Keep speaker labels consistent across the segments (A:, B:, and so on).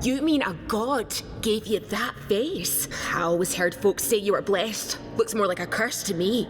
A: You mean a god gave you that face? I always heard folks say you were blessed. Looks more like a curse to me.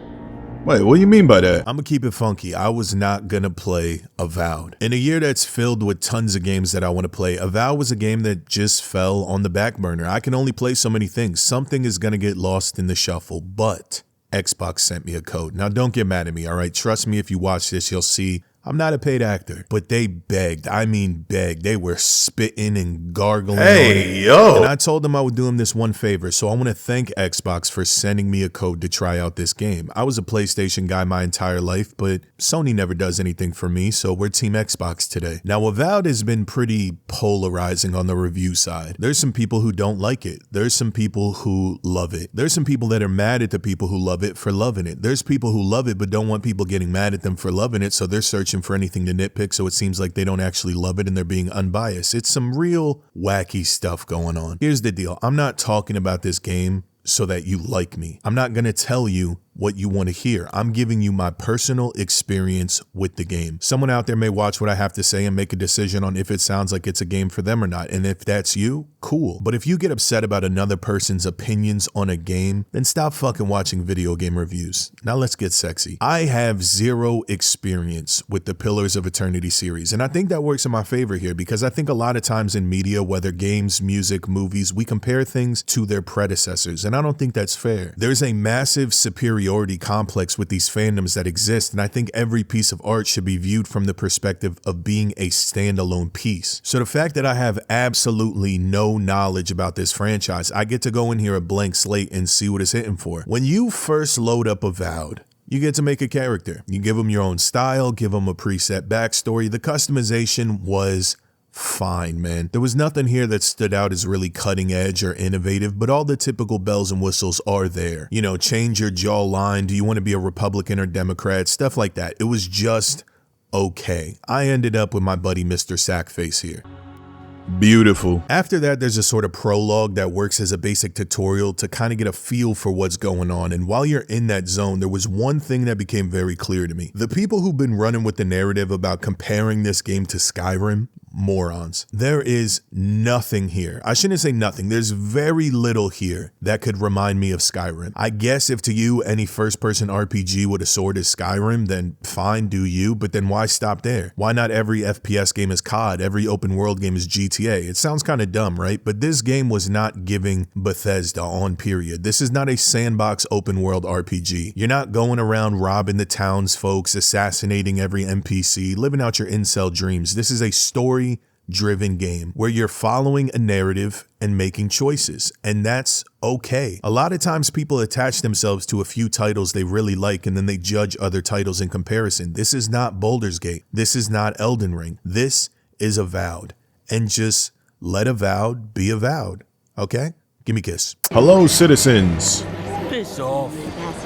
B: Wait, what do you mean by that? I'm gonna keep it funky. I was not gonna play Avowed. In a year that's filled with tons of games that I want to play, Avowed was a game that just fell on the back burner. I can only play so many things. Something is gonna get lost in the shuffle, but Xbox sent me a code. Now don't get mad at me, all right? Trust me, if you watch this, you'll see I'm not a paid actor, but they begged. I mean begged. They were spitting and gargling.
C: Hey, yo.
B: And I told them I would do them this one favor, so I want to thank Xbox for sending me a code to try out this game. I was a PlayStation guy my entire life, but Sony never does anything for me, so we're Team Xbox today. Now, Avowed has been pretty polarizing on the review side. There's some people who don't like it. There's some people who love it. There's some people that are mad at the people who love it for loving it. There's people who love it but don't want people getting mad at them for loving it, so they're searching for anything to nitpick, so it seems like they don't actually love it and they're being unbiased. It's some real wacky stuff going on. Here's the deal. I'm not talking about this game so that you like me. I'm not going to tell you what you want to hear. I'm giving you my personal experience with the game. Someone out there may watch what I have to say and make a decision on if it sounds like it's a game for them or not. And if that's you, cool. But if you get upset about another person's opinions on a game, then stop fucking watching video game reviews. Now let's get sexy. I have zero experience with the Pillars of Eternity series. And I think that works in my favor here because I think a lot of times in media, whether games, music, movies, we compare things to their predecessors. And I don't think that's fair. There's a massive superiority complex with these fandoms that exist, and I think every piece of art should be viewed from the perspective of being a standalone piece. So the fact that I have absolutely no knowledge about this franchise, I get to go in here a blank slate and see what it's hitting for. When you first load up Avowed, you get to make a character. You give them your own style, give them a preset backstory. The customization was fine, man. There was nothing here that stood out as really cutting edge or innovative, but all the typical bells and whistles are there. You know, change your jawline. Do you want to be a Republican or Democrat? Stuff like that. It was just okay. I ended up with my buddy Mr. Sackface here. Beautiful. After that, there's a sort of prologue that works as a basic tutorial to kind of get a feel for what's going on. And while you're in that zone, there was one thing that became very clear to me. The people who've been running with the narrative about comparing this game to Skyrim, morons. There is nothing here. I shouldn't say nothing. There's very little here that could remind me of Skyrim. I guess if to you any first-person RPG with a sword is Skyrim, then fine, do you, but then why stop there? Why not every FPS game is COD, every open world game is GTA? It sounds kind of dumb, right? But this game was not giving Bethesda on period. This is not a sandbox open world RPG. You're not going around robbing the townsfolk, assassinating every NPC, living out your incel dreams. This is a story-driven game where you're following a narrative and making choices, and that's okay. A lot of times people attach themselves to a few titles they really like and then they judge other titles in comparison. This is not Baldur's Gate. This is not Elden Ring. This is Avowed. And just let Avowed be Avowed, okay? Give me a kiss. Hello, citizens.
C: Piss off.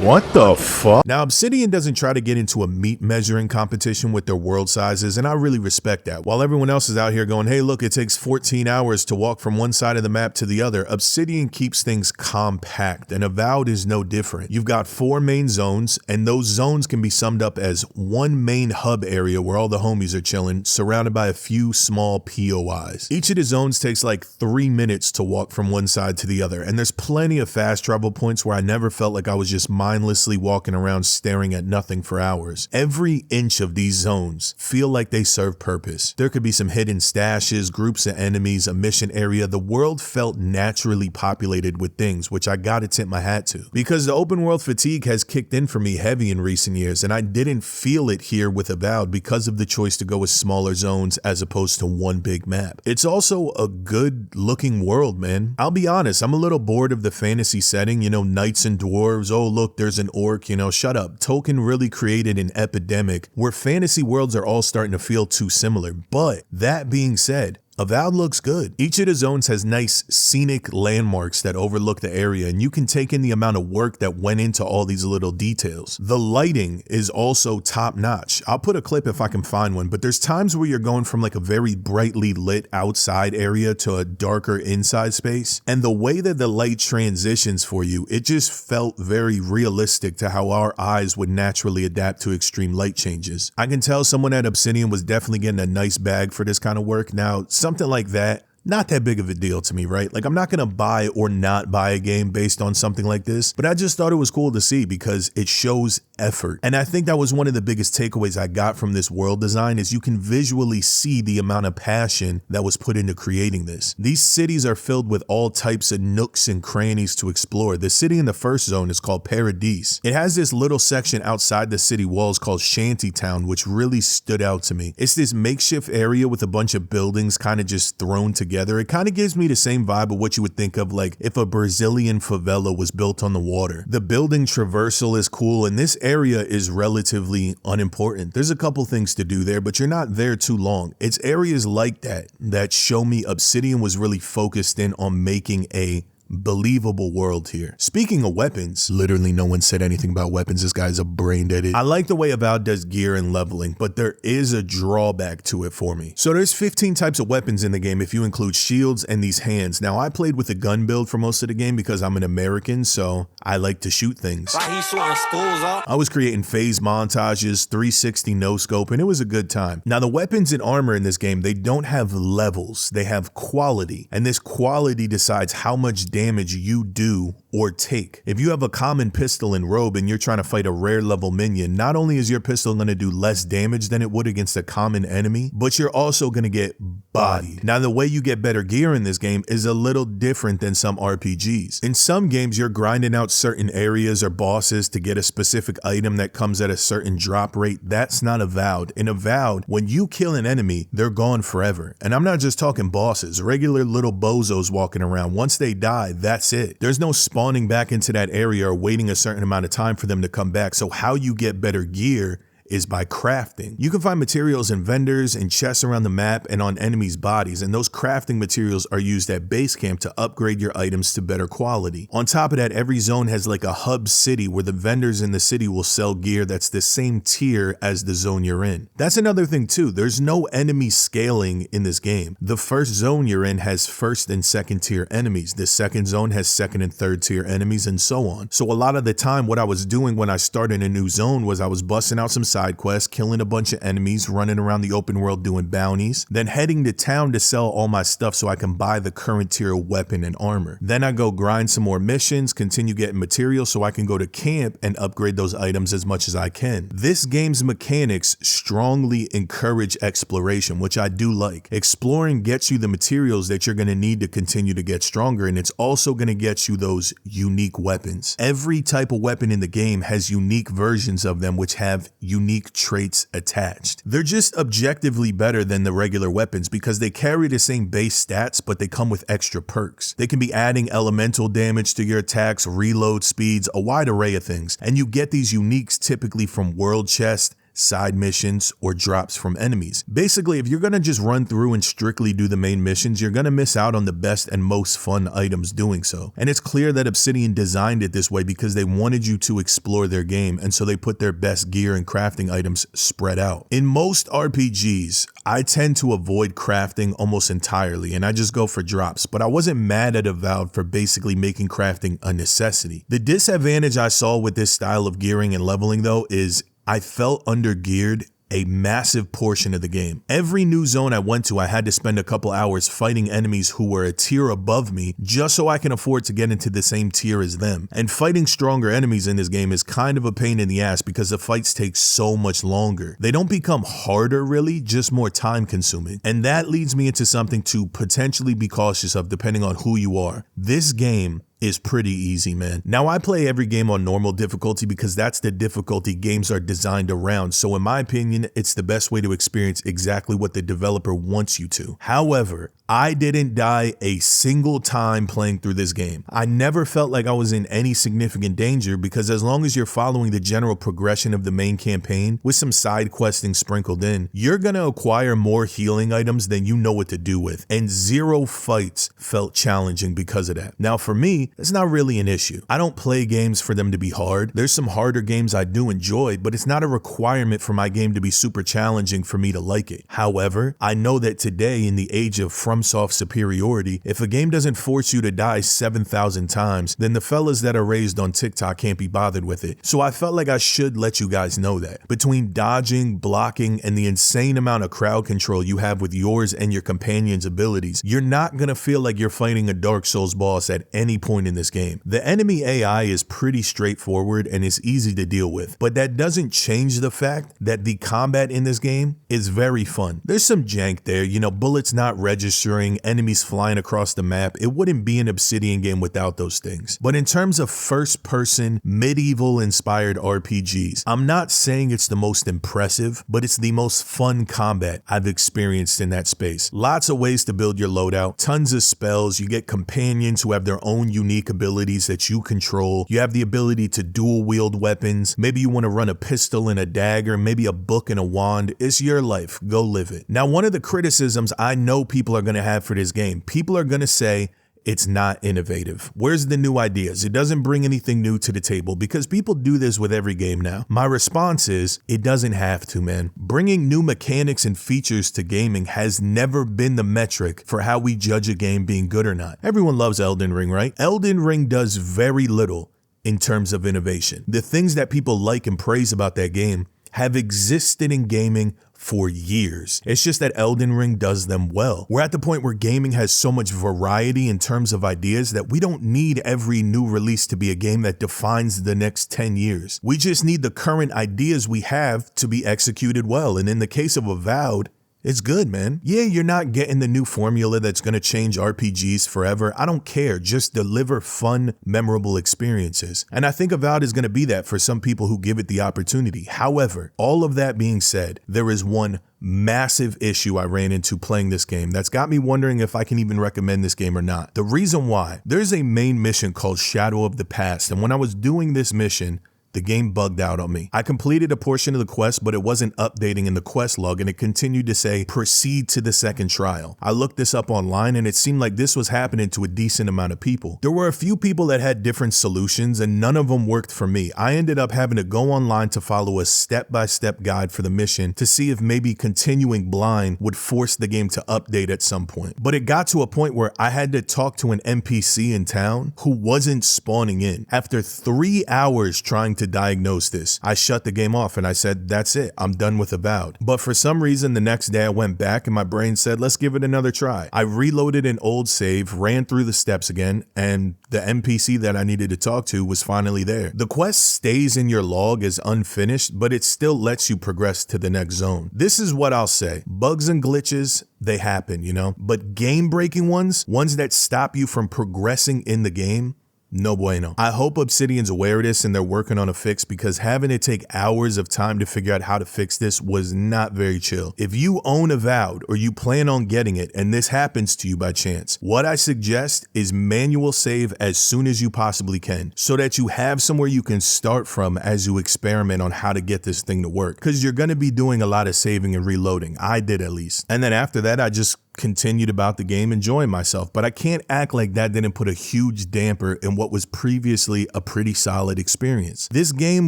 B: What the fuck? Now, Obsidian doesn't try to get into a meat measuring competition with their world sizes, and I really respect that. While everyone else is out here going, hey, look, it takes 14 hours to walk from one side of the map to the other, Obsidian keeps things compact, and Avowed is no different. You've got 4 main zones, and those zones can be summed up as one main hub area where all the homies are chilling, surrounded by a few small POIs. Each of the zones takes like 3 minutes to walk from one side to the other, and there's plenty of fast travel points where I never felt like I was just mindlessly walking around staring at nothing for hours. Every inch of these zones feel like they serve purpose. There could be some hidden stashes, groups of enemies, a mission area. The world felt naturally populated with things, which I gotta tip my hat to. Because the open world fatigue has kicked in for me heavy in recent years, and I didn't feel it here with Avowed because of the choice to go with smaller zones as opposed to one big map. It's also a good looking world, man. I'll be honest, I'm a little bored of the fantasy setting, you know, knights and dwarves. Oh, look, there's an orc, you know, shut up. Tolkien really created an epidemic where fantasy worlds are all starting to feel too similar. But that being said, Avowed looks good. Each of the zones has nice scenic landmarks that overlook the area, and you can take in the amount of work that went into all these little details. The lighting is also top notch. I'll put a clip if I can find one, but there's times where you're going from like a very brightly lit outside area to a darker inside space, and the way that the light transitions for you, it just felt very realistic to how our eyes would naturally adapt to extreme light changes. I can tell someone at Obsidian was definitely getting a nice bag for this kind of work. Now, something like that not that big of a deal to me, right? Like, I'm not gonna buy or not buy a game based on something like this, but I just thought it was cool to see because it shows effort. And I think that was one of the biggest takeaways I got from this world design is you can visually see the amount of passion that was put into creating this. These cities are filled with all types of nooks and crannies to explore. The city in the first zone is called Paradise. It has this little section outside the city walls called Shantytown, which really stood out to me. It's this makeshift area with a bunch of buildings kind of just thrown together. It kind of gives me the same vibe of what you would think of like if a Brazilian favela was built on the water. The building traversal is cool, and this area is relatively unimportant. There's a couple things to do there, but you're not there too long. It's areas like that show me Obsidian was really focused in on making a believable world here. Speaking of weapons, literally no one said anything about weapons. This guy's a brain dead. I like the way Avowed does gear and leveling, but there is a drawback to it for me. So there's 15 types of weapons in the game if you include shields and these hands. Now I played with a gun build for most of the game because I'm an American, so I like to shoot things. I was creating phase montages, 360 no scope, and it was a good time. Now the weapons and armor in this game, they don't have levels, they have quality, and this quality decides how much damage you do or take. If you have a common pistol and robe and you're trying to fight a rare level minion, not only is your pistol going to do less damage than it would against a common enemy, but you're also going to get bodied. Now the way you get better gear in this game is a little different than some RPGs. In some games you're grinding out certain areas or bosses to get a specific item that comes at a certain drop rate. That's not Avowed. In Avowed, when you kill an enemy, they're gone forever. And I'm not just talking bosses, regular little bozos walking around. Once they die, that's it. There's no spawning back into that area or waiting a certain amount of time for them to come back. So how you get better gear is by crafting. You can find materials in vendors and chests around the map and on enemies' bodies, and those crafting materials are used at base camp to upgrade your items to better quality. On top of that, every zone has like a hub city where the vendors in the city will sell gear that's the same tier as the zone you're in. That's another thing too, there's no enemy scaling in this game. The first zone you're in has first and second tier enemies, the second zone has second and third tier enemies, and so on. So a lot of the time what I was doing when I started a new zone was I was busting out some side quests, killing a bunch of enemies, running around the open world doing bounties, then heading to town to sell all my stuff so I can buy the current tier weapon and armor. Then I go grind some more missions, continue getting materials so I can go to camp and upgrade those items as much as I can. This game's mechanics strongly encourage exploration, which I do like. Exploring gets you the materials that you're going to need to continue to get stronger, and it's also going to get you those unique weapons. Every type of weapon in the game has unique versions of them which have unique traits attached. They're just objectively better than the regular weapons because they carry the same base stats, but they come with extra perks. They can be adding elemental damage to your attacks, reload speeds, a wide array of things, and you get these uniques typically from world chests, side missions, or drops from enemies. Basically, if you're going to just run through and strictly do the main missions, you're going to miss out on the best and most fun items doing so. And it's clear that Obsidian designed it this way because they wanted you to explore their game, and so they put their best gear and crafting items spread out. In most RPGs, I tend to avoid crafting almost entirely, and I just go for drops, but I wasn't mad at Avowed for basically making crafting a necessity. The disadvantage I saw with this style of gearing and leveling though is I felt under-geared a massive portion of the game. Every new zone I went to, I had to spend a couple hours fighting enemies who were a tier above me just so I can afford to get into the same tier as them. And fighting stronger enemies in this game is kind of a pain in the ass because the fights take so much longer. They don't become harder really, just more time consuming. And that leads me into something to potentially be cautious of depending on who you are. This game is pretty easy, man. Now I play every game on normal difficulty because that's the difficulty games are designed around. So in my opinion, it's the best way to experience exactly what the developer wants you to. However, I didn't die a single time playing through this game. I never felt like I was in any significant danger because as long as you're following the general progression of the main campaign with some side questing sprinkled in, you're gonna acquire more healing items than you know what to do with. And zero fights felt challenging because of that. Now for me, it's not really an issue. I don't play games for them to be hard. There's some harder games I do enjoy, but it's not a requirement for my game to be super challenging for me to like it. However, I know that today, in the age of FromSoft superiority, if a game doesn't force you to die 7,000 times, then the fellas that are raised on TikTok can't be bothered with it. So I felt like I should let you guys know that. Between dodging, blocking, and the insane amount of crowd control you have with yours and your companion's abilities, you're not gonna feel like you're fighting a Dark Souls boss at any point in this game. The enemy AI is pretty straightforward and is easy to deal with, but that doesn't change the fact that the combat in this game is very fun. There's some jank there, bullets not registering, enemies flying across the map. It wouldn't be an Obsidian game without those things. But in terms of first-person, medieval-inspired RPGs, I'm not saying it's the most impressive, but it's the most fun combat I've experienced in that space. Lots of ways to build your loadout, tons of spells, you get companions who have their own unique abilities that you control, you have the ability to dual-wield weapons, maybe you want to run a pistol and a dagger, maybe a book and a wand. It's your life, go live it. Now, one of the criticisms I know people are going to have for this game, people are going to say, it's not innovative. Where's the new ideas? It doesn't bring anything new to the table because people do this with every game now. My response is, it doesn't have to, man. Bringing new mechanics and features to gaming has never been the metric for how we judge a game being good or not. Everyone loves Elden Ring, right? Elden Ring does very little in terms of innovation. The things that people like and praise about that game have existed in gaming for years. It's just that Elden Ring does them well. We're at the point where gaming has so much variety in terms of ideas that we don't need every new release to be a game that defines the next 10 years. We just need the current ideas we have to be executed well. And in the case of Avowed, it's good, man. Yeah, you're not getting the new formula that's going to change RPGs forever. I don't care. Just deliver fun, memorable experiences. And I think Avowed is going to be that for some people who give it the opportunity. However, all of that being said, there is one massive issue I ran into playing this game that's got me wondering if I can even recommend this game or not. The reason why, there's a main mission called Shadow of the Past, and when I was doing this mission, the game bugged out on me. I completed a portion of the quest, but it wasn't updating in the quest log, and it continued to say, proceed to the second trial. I looked this up online, and it seemed like this was happening to a decent amount of people. There were a few people that had different solutions, and none of them worked for me. I ended up having to go online to follow a step-by-step guide for the mission to see if maybe continuing blind would force the game to update at some point. But it got to a point where I had to talk to an NPC in town who wasn't spawning in. After 3 hours trying to diagnose this, I shut the game off and I said, that's it, I'm done with Avowed. But for some reason, the next day I went back and my brain said, let's give it another try. I reloaded an old save, ran through the steps again, and the NPC that I needed to talk to was finally there. The quest stays in your log as unfinished, but it still lets you progress to the next zone. This is what I'll say. Bugs and glitches, they happen, but game-breaking ones that stop you from progressing in the game, no bueno. I hope Obsidian's aware of this and they're working on a fix, because having to take hours of time to figure out how to fix this was not very chill. If you own Avowed or you plan on getting it and this happens to you by chance, what I suggest is manual save as soon as you possibly can, so that you have somewhere you can start from as you experiment on how to get this thing to work, because you're going to be doing a lot of saving and reloading. I did, at least. And then after that, I just continued about the game, enjoying myself. But I can't act like that didn't put a huge damper in what was previously a pretty solid experience. This game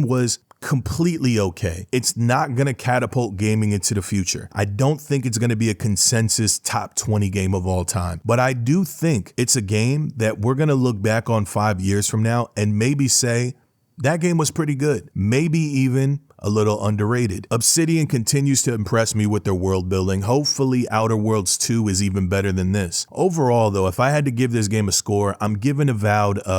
B: was completely okay. It's not going to catapult gaming into the future. I don't think it's going to be a consensus top 20 game of all time, but I do think it's a game that we're going to look back on 5 years from now and maybe say, that game was pretty good. Maybe even a little underrated. Obsidian continues to impress me with their world building. Hopefully Outer Worlds 2 is even better than this. Overall though, if I had to give this game a score, I'm giving Avowed a